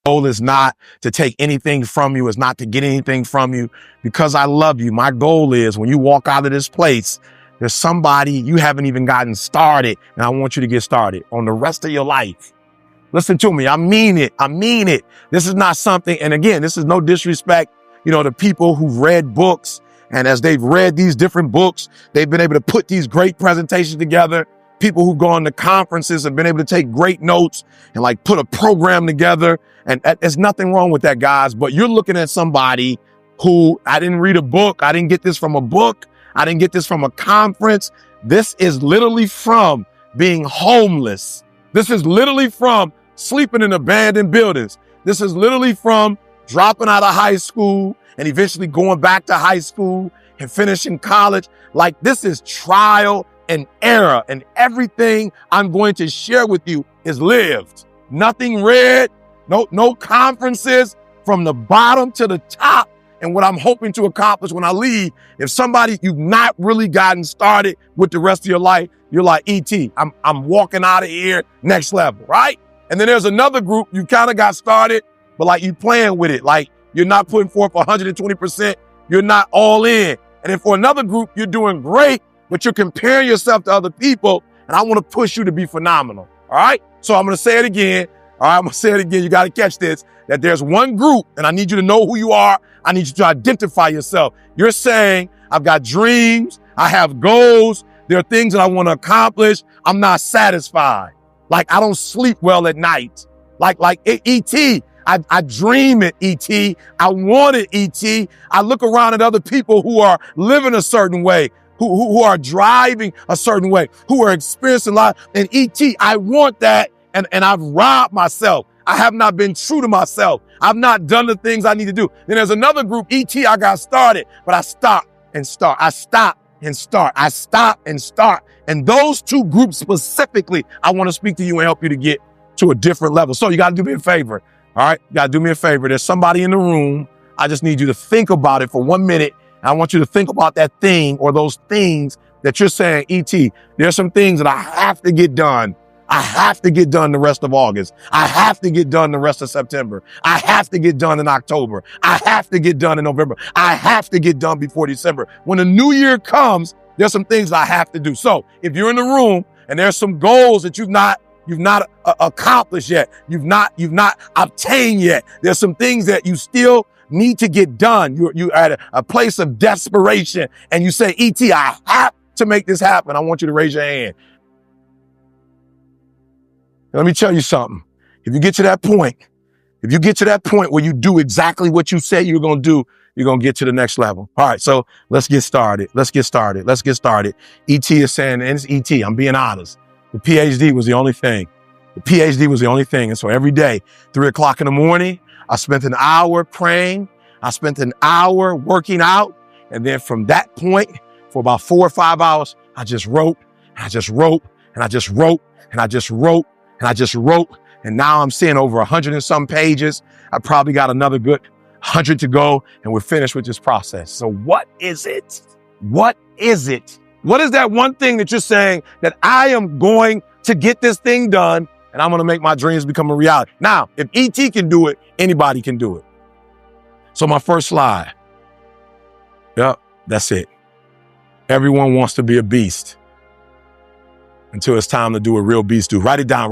goal is not to take anything from you, is not to get anything from you, because I love you. My goal is when you walk out of this place, there's somebody you haven't even gotten started, and I want you to get started on the rest of your life. Listen to me. I mean it. I mean it. This is not something, and again, this is no disrespect, to people who've read books, and as they've read these different books, they've been able to put these great presentations together. People who've gone to conferences have been able to take great notes and like put a program together. And there's nothing wrong with that, guys. But you're looking at somebody who, I didn't read a book. I didn't get this from a book. I didn't get this from a conference. This is literally from being homeless. This is literally from sleeping in abandoned buildings. This is literally from dropping out of high school and eventually going back to high school and finishing college. Like, this is trial and error, and everything I'm going to share with you is lived. Nothing read, no conferences, from the bottom to the top. And what I'm hoping to accomplish when I leave, if somebody, you've not really gotten started with the rest of your life, you're like, E.T., I'm walking out of here, next level, right? And then there's another group, you kind of got started, but like you playing with it, like you're not putting forth 120%, you're not all in. And then for another group, you're doing great, but you're comparing yourself to other people, and I want to push you to be phenomenal, all right? So I'm going to say it again, all right? I'm going to say it again. You got to catch this, that there's one group, and I need you to know who you are. I need you to identify yourself. You're saying, I've got dreams, I have goals, there are things that I want to accomplish. I'm not satisfied. Like, I don't sleep well at night. Like E.T., I dream it, E.T., I want it, E.T., I look around at other people who are living a certain way, who are driving a certain way, who are experiencing life. And E.T., I want that, and I've robbed myself. I have not been true to myself. I've not done the things I need to do. Then there's another group, E.T., I got started, but I stop and start. I stop and start. I stop and start. And those two groups specifically, I want to speak to you and help you to get to a different level. So you got to do me a favor. All right? You got to do me a favor. There's somebody in the room. I just need you to think about it for 1 minute. I want you to think about that thing or those things that you're saying, E.T., there's some things that I have to get done. I have to get done the rest of August. I have to get done the rest of September. I have to get done in October. I have to get done in November. I have to get done before December. When the new year comes, there's some things I have to do. So if you're in the room and there's some goals that you've not accomplished yet, you've not obtained yet, there's some things that you still need to get done. You're at a place of desperation and you say, E.T., I have to make this happen. I want you to raise your hand. Let me tell you something. If you get to that point where you do exactly what you said you're going to do, you're going to get to the next level. All right. So let's get started. E.T. is saying, and it's E.T., I'm being honest. The PhD was the only thing. And so every day, 3 o'clock in the morning, I spent an hour praying. I spent an hour working out. And then from that point, for about 4 or 5 hours, I just wrote, and I just wrote, and I just wrote, and I just wrote, and I just wrote. And now I'm seeing over 100 and some pages. I probably got another good 100 to go, and we're finished with this process. So what is it? What is it? What is that one thing that you're saying that I am going to get this thing done and I'm going to make my dreams become a reality? Now, if E.T. can do it, anybody can do it. So my first slide. Yep, that's it. Everyone wants to be a beast until it's time to do a real beast do. Write it down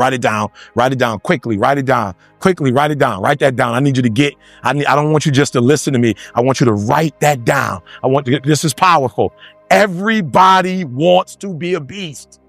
quickly, write it down, write that down. I need you to I don't want you just to listen to me. I want you to write that down. This is powerful. Everybody wants to be a beast.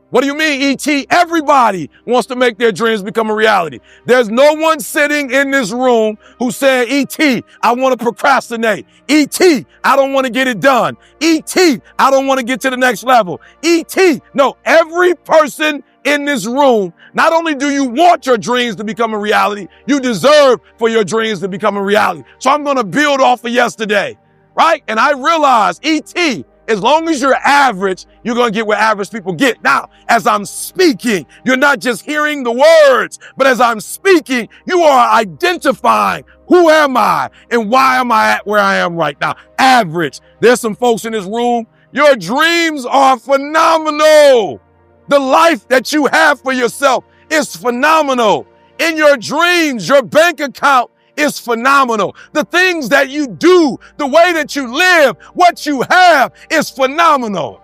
What do you mean, E.T.? Everybody wants to make their dreams become a reality. There's no one sitting in this room who's saying, E.T., I want to procrastinate. E.T., I don't want to get it done. E.T., I don't want to get to the next level. E.T., no, every person in this room, not only do you want your dreams to become a reality, you deserve for your dreams to become a reality. So I'm going to build off of yesterday, right? And I realized, E.T., as long as you're average, you're going to get what average people get. Now, as I'm speaking, you're not just hearing the words, but as I'm speaking, you are identifying who am I and why am I at where I am right now. Average. There's some folks in this room. Your dreams are phenomenal. The life that you have for yourself is phenomenal. In your dreams, your bank account is phenomenal. The things that you do, the way that you live, what you have is phenomenal.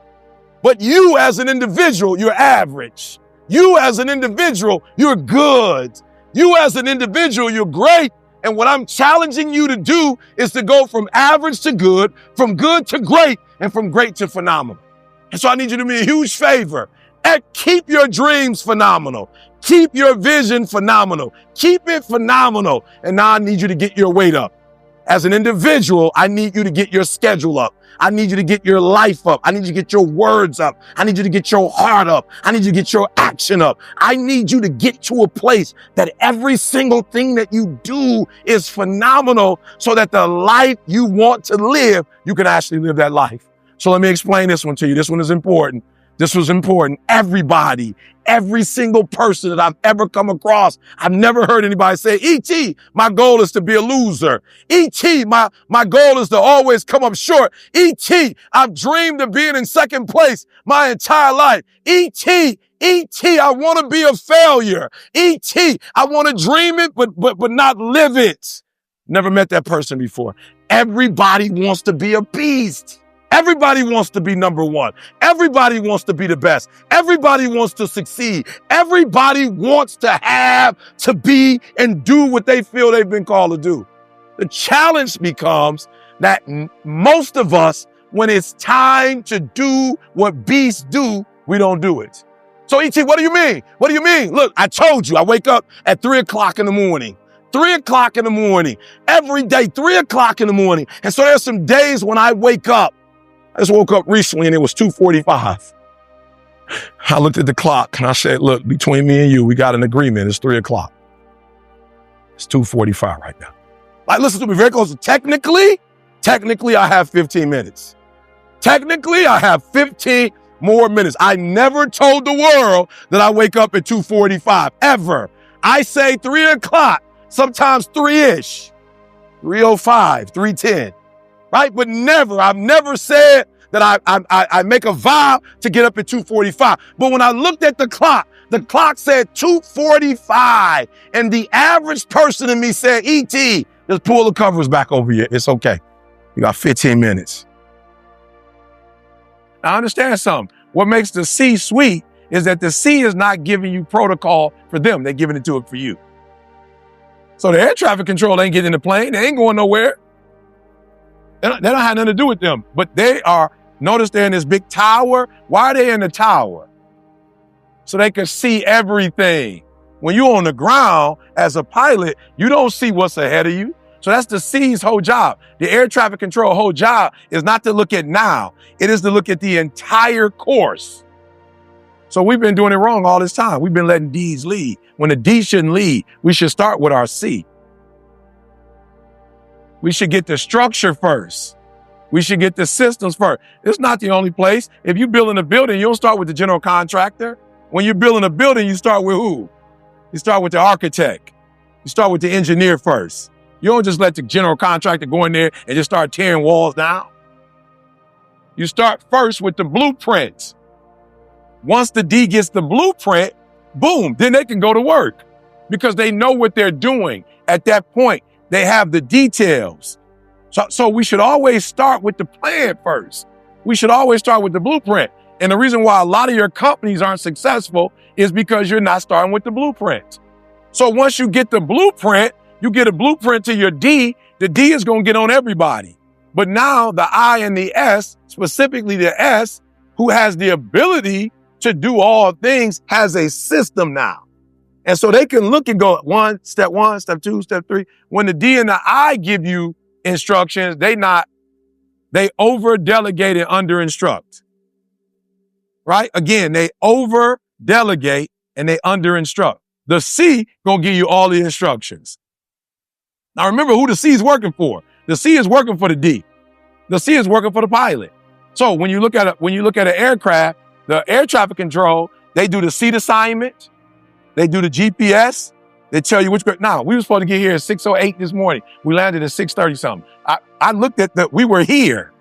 But you as an individual, you're average. You as an individual, you're good. You as an individual, you're great. And what I'm challenging you to do is to go from average to good, from good to great, and from great to phenomenal. And so I need you to do me a huge favor. And keep your dreams phenomenal. Keep your vision phenomenal. Keep it phenomenal. And now I need you to get your weight up. As an individual, I need you to get your schedule up. I need you to get your life up. I need you to get your words up. I need you to get your heart up. I need you to get your action up. I need you to get to a place that every single thing that you do is phenomenal so that the life you want to live, you can actually live that life. So let me explain this one to you. This one is important. This was important. Everybody, every single person that I've ever come across, I've never heard anybody say, E.T., my goal is to be a loser. E.T., my goal is to always come up short. E.T., I've dreamed of being in second place my entire life. E.T., I want to be a failure. E.T., I want to dream it, but not live it. Never met that person before. Everybody wants to be a beast. Everybody wants to be number one. Everybody wants to be the best. Everybody wants to succeed. Everybody wants to have, to be, and do what they feel they've been called to do. The challenge becomes that most of us, when it's time to do what beasts do, we don't do it. So E.T., what do you mean? What do you mean? Look, I told you, I wake up at 3 o'clock in the morning. 3 o'clock in the morning. Every day, 3 o'clock in the morning. And so there's some days when I wake up. I just woke up recently and it was 2:45. I looked at the clock and I said, look, between me and you, we got an agreement. It's 3 o'clock. It's 2:45 right now. Like, listen to me very close. Technically, I have 15 minutes. Technically, I have 15 more minutes. I never told the world that I wake up at 2:45, ever. I say 3 o'clock, sometimes 3-ish, 3:05, 3:10. Right? But never, I've never said that I make a vow to get up at 2:45. But when I looked at the clock said 2:45. And the average person in me said, E.T., just pull the covers back over you. It's okay. You got 15 minutes. Now understand something. What makes the C sweet is that the C is not giving you protocol for them. They're giving it to it for you. So the air traffic control ain't getting in the plane. They ain't going nowhere. They don't have nothing to do with them, but they are, notice they're in this big tower. Why are they in the tower? So they can see everything. When you're on the ground as a pilot, you don't see what's ahead of you. So that's the C's whole job. The air traffic control whole job is not to look at now. It is to look at the entire course. So we've been doing it wrong all this time. We've been letting D's lead. When the D shouldn't lead, we should start with our C. We should get the structure first. We should get the systems first. It's not the only place. If you're building a building, you don't start with the general contractor. When you're building a building, you start with who? You start with the architect. You start with the engineer first. You don't just let the general contractor go in there and just start tearing walls down. You start first with the blueprint. Once the D gets the blueprint, boom, then they can go to work because they know what they're doing. At that point, they have the details. So we should always start with the plan first. We should always start with the blueprint. And the reason why a lot of your companies aren't successful is because you're not starting with the blueprint. So once you get the blueprint, you get a blueprint to your D, the D is going to get on everybody. But now the I and the S, specifically the S, who has the ability to do all things, has a system now. And so they can look and go step one, step two, step three. When the D and the I give you instructions, they over delegate and under instruct. Right? Again, they over delegate and they under instruct. The C gonna give you all the instructions. Now remember who the C is working for. The C is working for the D. The C is working for the pilot. So when you look at an aircraft, the air traffic control, they do the seat assignment. They do the GPS. They tell you which grade. Now, we were supposed to get here at 6:08 this morning. We landed at 6:30 something. I looked at we were here.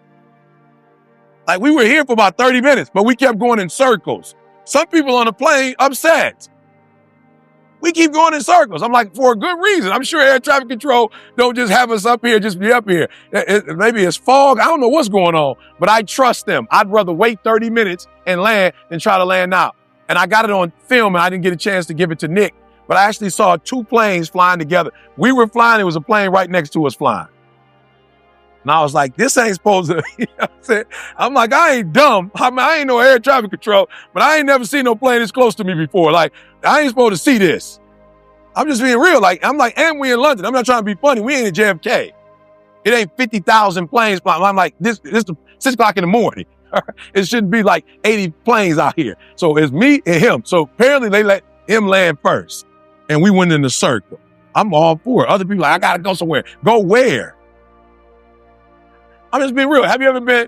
Like we were here for about 30 minutes, but we kept going in circles. Some people on the plane upset. We keep going in circles. I'm like, for a good reason. I'm sure air traffic control don't just have us up here, just be up here. Maybe it's fog. I don't know what's going on, but I trust them. I'd rather wait 30 minutes and land than try to land out. And I got it on film and I didn't get a chance to give it to Nick, but I actually saw 2 planes flying together. We were flying. It was a plane right next to us flying. And I was like, this ain't supposed to, you know what I'm saying? I'm like, I ain't dumb. I ain't no air traffic control, but I ain't never seen no plane this close to me before. Like, I ain't supposed to see this. I'm just being real. Like, I'm like, and we in London. I'm not trying to be funny. We ain't in JFK. It ain't 50,000 planes flying. I'm like, this is 6 o'clock in the morning. It shouldn't be like 80 planes out here. So it's me and him. So apparently they let him land first. And we went in the circle. I'm all for it. Other people like, I gotta go somewhere. Go where? I'm just being real. Have you ever been,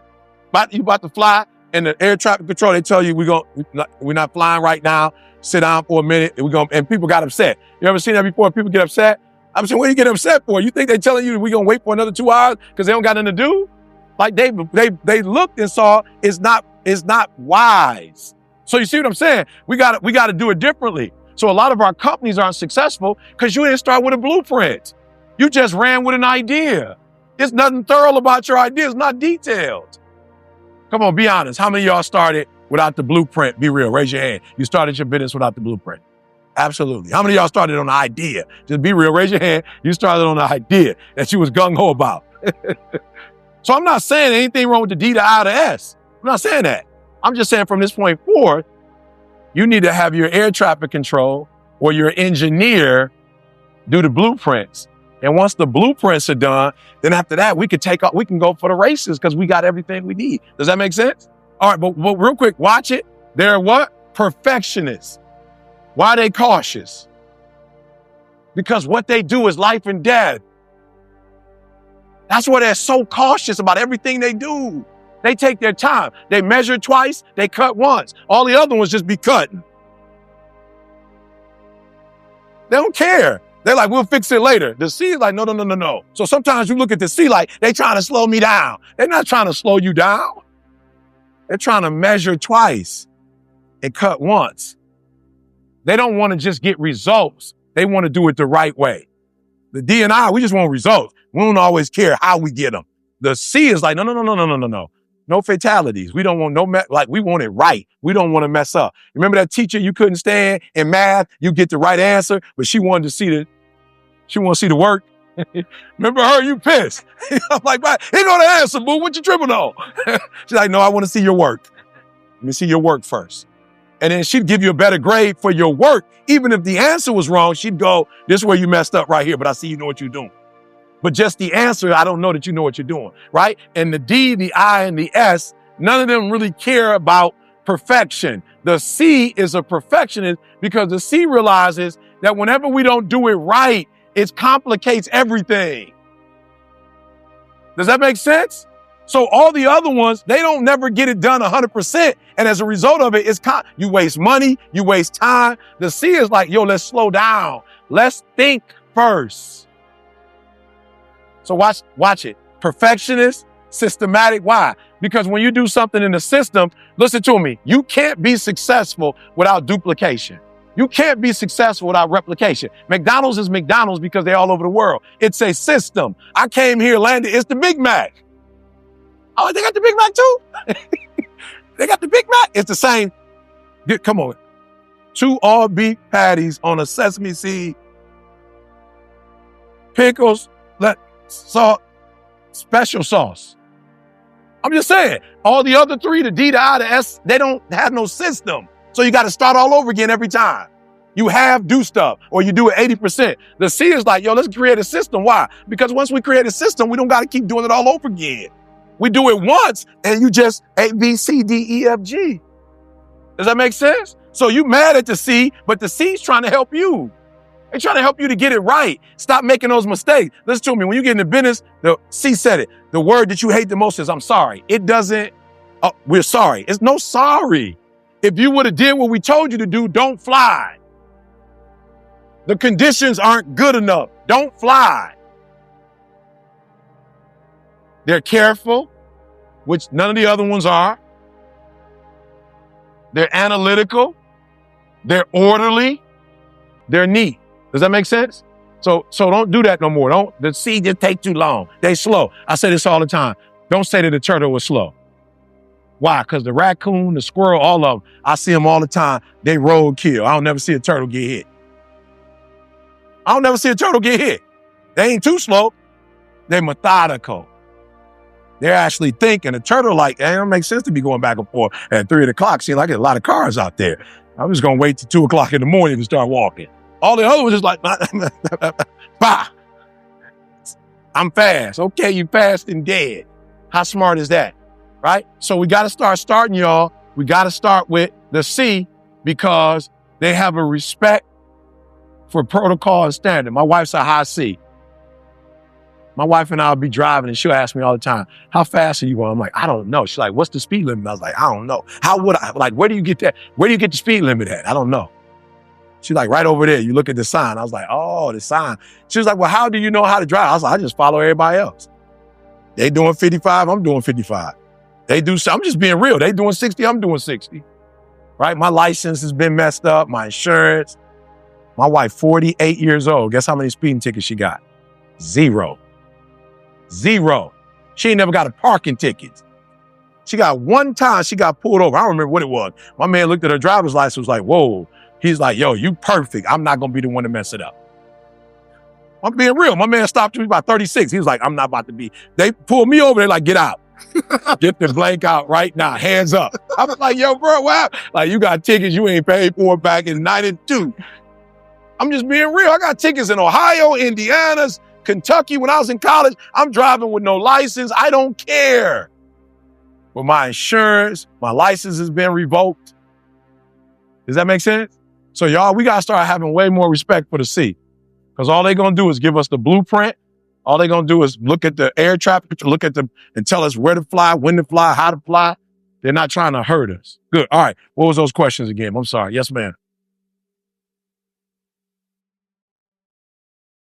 you about to fly and the air traffic control, they tell you we're not flying right now. Sit down for a minute and people got upset. You ever seen that before? People get upset. I'm saying, what are you getting upset for? You think they telling you we're gonna wait for another 2 hours because they don't got nothing to do? Like they looked and saw it's not wise. So you see what I'm saying? We got to do it differently. So a lot of our companies aren't successful because you didn't start with a blueprint. You just ran with an idea. There's nothing thorough about your idea. It's not detailed. Come on, be honest. How many of y'all started without the blueprint? Be real. Raise your hand. You started your business without the blueprint. Absolutely. How many of y'all started on an idea? Just be real. Raise your hand. You started on an idea that you was gung-ho about. So I'm not saying anything wrong with the D, the I, the S. I'm not saying that. I'm just saying from this point forward, you need to have your air traffic control or your engineer do the blueprints. And once the blueprints are done, then after that, we can go for the races because we got everything we need. Does that make sense? All right, but real quick, watch it. They're what? Perfectionists. Why are they cautious? Because what they do is life and death. That's why they're so cautious about everything they do. They take their time. They measure twice, they cut once. All the other ones just be cutting. They don't care. They're like, we'll fix it later. The C is like, no. So sometimes you look at the C like, they trying to slow me down. They're not trying to slow you down. They're trying to measure twice and cut once. They don't want to just get results. They want to do it the right way. The D and I, we just want results. We don't always care how we get them. The C is like, no. No fatalities. We don't want we want it right. We don't want to mess up. Remember that teacher you couldn't stand in math? You get the right answer, but she wanted to see the work. Remember her? You pissed. I'm like, here go the answer, boo. What you tripping on? She's like, no, I want to see your work. Let me see your work first. And then she'd give you a better grade for your work. Even if the answer was wrong, she'd go, this is where you messed up right here, but I see you know what you're doing. But just the answer, I don't know that you know what you're doing, right? And the D, the I, and the S, none of them really care about perfection. The C is a perfectionist because the C realizes that whenever we don't do it right, it complicates everything. Does that make sense? So all the other ones, they don't never get it done 100%. And as a result of it, you waste money, you waste time. The C is like, yo, let's slow down. Let's think first. So watch it. Perfectionist, systematic. Why? Because when you do something in the system, listen to me, you can't be successful without duplication. You can't be successful without replication. McDonald's is McDonald's because they're all over the world. It's a system. I came here, landed, it's the Big Mac. Oh, they got the Big Mac too? They got the Big Mac? It's the same. Come on. 2 all beef patties on a sesame seed. Pickles, salt, special sauce. I'm just saying, all the other 3, the D, the I, the S, they don't have no system. So you got to start all over again every time. You do stuff, or you do it 80%. The C is like, yo, let's create a system. Why? Because once we create a system, we don't got to keep doing it all over again. We do it once, and you just A, B, C, D, E, F, G. Does that make sense? So you mad at the C, but the C's trying to help you. They're trying to help you to get it right. Stop making those mistakes. Listen to me. When you get in the business, the C said it. The word that you hate the most is I'm sorry. It doesn't, we're sorry. It's no sorry. If you would have did what we told you to do, don't fly. The conditions aren't good enough. Don't fly. They're careful, which none of the other ones are. They're analytical. They're orderly. They're neat. Does that make sense? So don't do that no more. The C just take too long. They slow. I say this all the time. Don't say that the turtle was slow. Why? Because the raccoon, the squirrel, all of them, I see them all the time. They road kill. I don't never see a turtle get hit. I don't never see a turtle get hit. They ain't too slow. They're methodical. They're actually thinking. A turtle, like, it don't make sense to be going back and forth at 3 o'clock. See, like, there's a lot of cars out there. I'm just going to wait till 2 o'clock in the morning to start walking. All the other ones is like, bah. I'm fast. Okay, you fast and dead. How smart is that? Right? So we got to start starting, y'all. We got to start with the C because they have a respect for protocol and standard. My wife's a high C. My wife and I will be driving and she'll ask me all the time, how fast are you going? I'm like, I don't know. She's like, what's the speed limit? I was like, I don't know. How would I, like, where do you get that? Where do you get the speed limit at? I don't know. She's like, right over there. You look at the sign. I was like, oh, the sign. She was like, well, how do you know how to drive? I was like, I just follow everybody else. They doing 55, I'm doing 55. They do, I'm just being real. They doing 60, I'm doing 60. Right? My license has been messed up, my insurance. My wife, 48 years old. Guess how many speeding tickets she got? 0. She ain't never got a parking ticket. She got one time she got pulled over. I don't remember what it was. My man looked at her driver's license, was like, whoa. He's like, yo, you perfect. I'm not going to be the one to mess it up. I'm being real. My man stopped me about 36. He was like, I'm not about to be. They pulled me over. They're like, get out. Get the blank out right now. Hands up. I was like, yo, bro, wow. Like, you got tickets you ain't paid for back in 92. I'm just being real. I got tickets in Ohio, Indiana, Kentucky. When I was in college, I'm driving with no license. I don't care. But my insurance, my license has been revoked. Does that make sense? So y'all, we got to start having way more respect for the C. Because all they're going to do is give us the blueprint. All they're going to do is look at the air traffic, look at them and tell us where to fly, when to fly, how to fly. They're not trying to hurt us. Good. All right. What was those questions again? I'm sorry. Yes, ma'am.